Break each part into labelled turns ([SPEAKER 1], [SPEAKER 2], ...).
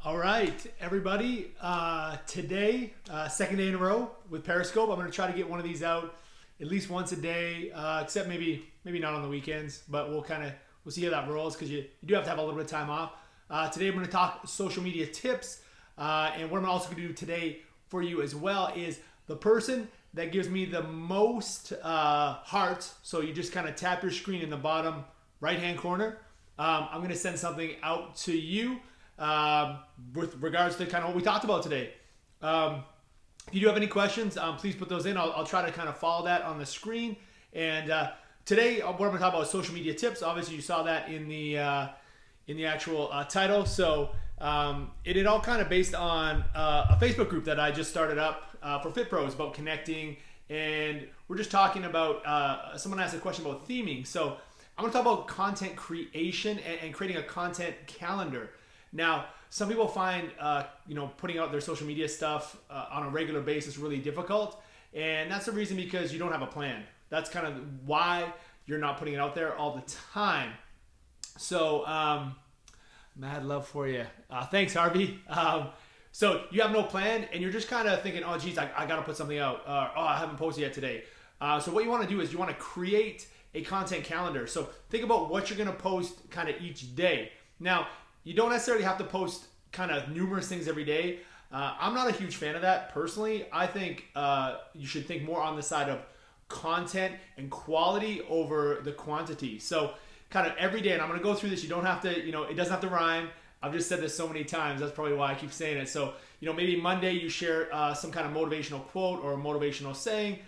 [SPEAKER 1] All right, everybody. Today, second day in a row with Periscope. I'm going to try to get one of these out at least once a day, except maybe not on the weekends. But we'll see how that rolls because you do have to have a little bit of time off. Today, I'm going to talk social media tips, and what I'm also going to do today for you as well is the person that gives me the most hearts. So you just kind of tap your screen in the bottom right-hand corner. I'm going to send something out to you. With regards to kind of what we talked about today. If you do have any questions, please put those in. I'll try to kind of follow that on the screen. And today, what I'm going to talk about is social media tips. Obviously, you saw that in the actual title. So it all kind of based on a Facebook group that I just started up for Fit Pros about connecting. And we're just talking about, someone asked a question about theming. So I'm going to talk about content creation and creating a content calendar. Now, some people find, putting out their social media stuff on a regular basis really difficult. And that's the reason because you don't have a plan. That's kind of why you're not putting it out there all the time. So, mad love for you. Thanks, Harvey. So you have no plan and you're just kind of thinking, oh, geez, I got to put something out. I haven't posted yet today. So what you want to do is you want to create a content calendar. So think about what you're going to post kind of each day. Now, you don't necessarily have to post kind of numerous things every day. I'm not a huge fan of that personally. I think you should think more on the side of content and quality over the quantity. So kind of every day, and I'm going to go through this. You don't have to, it doesn't have to rhyme. I've just said this so many times. That's probably why I keep saying it. So, maybe Monday you share some kind of motivational quote or a motivational saying.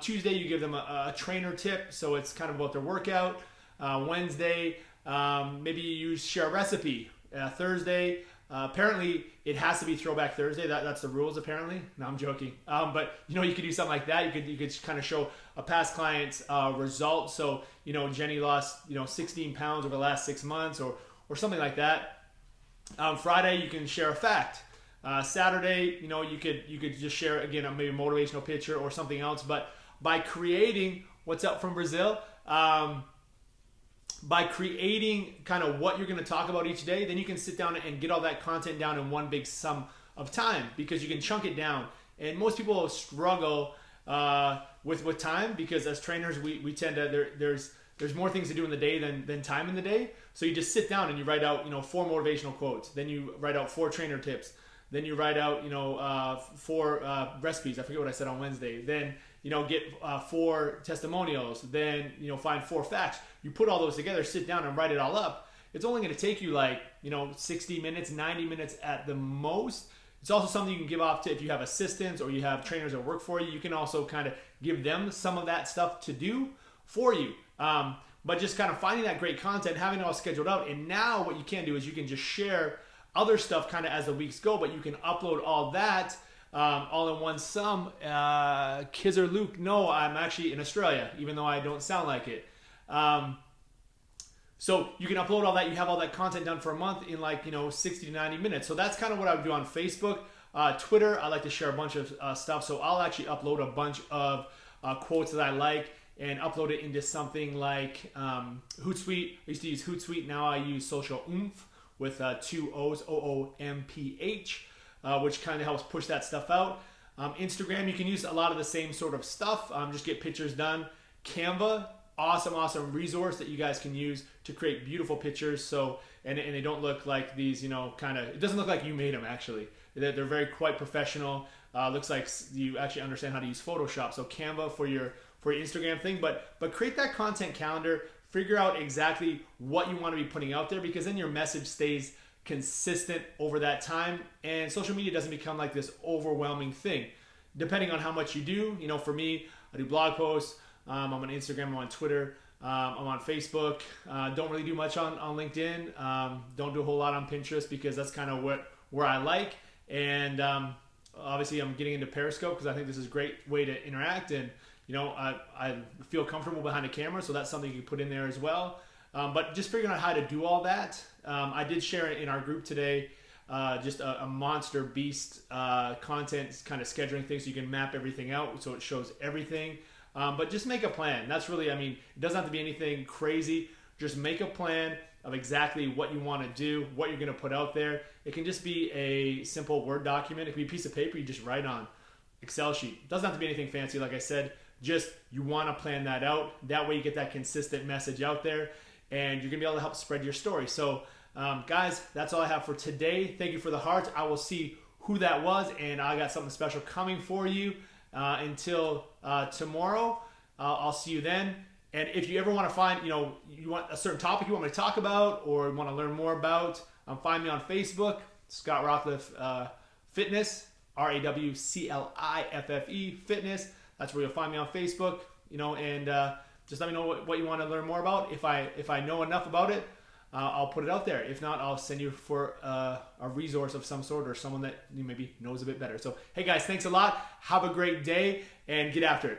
[SPEAKER 1] Tuesday you give them a trainer tip. So it's kind of about their workout. Wednesday, maybe you share a recipe. Thursday, apparently it has to be Throwback Thursday. That's the rules apparently. No, I'm joking. But you could do something like that. You could kind of show a past client's result. So Jenny lost 16 pounds over the last 6 months, or something like that. Friday you can share a fact. Saturday, you could just share again maybe a motivational picture or something else. But by creating what's up from Brazil. By creating kind of what you're going to talk about each day, then you can sit down and get all that content down in one big sum of time because you can chunk it down. And most people struggle with time because as trainers, we tend to, there's more things to do in the day than time in the day. So you just sit down and you write out, 4 motivational quotes. Then you write out 4 trainer tips. Then you write out, 4 recipes. I forget what I said on Wednesday. Then, get 4 testimonials. Then, find 4 facts. You put all those together, sit down and write it all up. It's only going to take you 60 minutes, 90 minutes at the most. It's also something you can give off to if you have assistants or you have trainers that work for you. You can also kind of give them some of that stuff to do for you. But just kind of finding that great content, having it all scheduled out. And now what you can do is you can just share other stuff kind of as the weeks go, but you can upload all that all in one sum. Kiz or Luke, no, I'm actually in Australia, even though I don't sound like it. So you can upload all that. You have all that content done for a month in 60 to 90 minutes. So that's kind of what I would do on Facebook. Twitter, I like to share a bunch of stuff. So I'll actually upload a bunch of quotes that I like and upload it into something like Hootsuite. I used to use Hootsuite. Now I use Social Oomph with 2 O's, OOMPH, which kind of helps push that stuff out. Instagram, you can use a lot of the same sort of stuff. Just get pictures done. Canva, awesome resource that you guys can use to create beautiful pictures. So and they don't look like these, it doesn't look like you made them actually. They're very quite professional. Looks like you actually understand how to use Photoshop. So Canva for your Instagram thing, but create that content calendar. Figure out exactly what you want to be putting out there because then your message stays consistent over that time and social media doesn't become like this overwhelming thing. Depending on how much you do, for me, I do blog posts. I'm on Instagram, I'm on Twitter, I'm on Facebook. Don't really do much on LinkedIn. Don't do a whole lot on Pinterest because that's kind of where I like. And obviously I'm getting into Periscope because I think this is a great way to interact and I feel comfortable behind a camera, so that's something you can put in there as well. But just figuring out how to do all that. I did share it in our group today, just a monster beast content kind of scheduling things so you can map everything out so it shows everything. But just make a plan. That's really, it doesn't have to be anything crazy. Just make a plan of exactly what you want to do, what you're going to put out there. It can just be a simple Word document. It can be a piece of paper you just write on. Excel sheet. It doesn't have to be anything fancy, like I said. Just you want to plan that out. That way you get that consistent message out there, and you're going to be able to help spread your story. So, guys, that's all I have for today. Thank you for the hearts. I will see who that was, and I got something special coming for you until tomorrow. I'll see you then. And if you ever want to find, you want a certain topic you want me to talk about or want to learn more about, find me on Facebook, Scott Rawcliffe Fitness, RAWCLIFFE Fitness. That's where you'll find me on Facebook. And just let me know what you want to learn more about. If I know enough about it, I'll put it out there. If not, I'll send you for a resource of some sort or someone that maybe knows a bit better. So, hey guys, thanks a lot. Have a great day and get after it.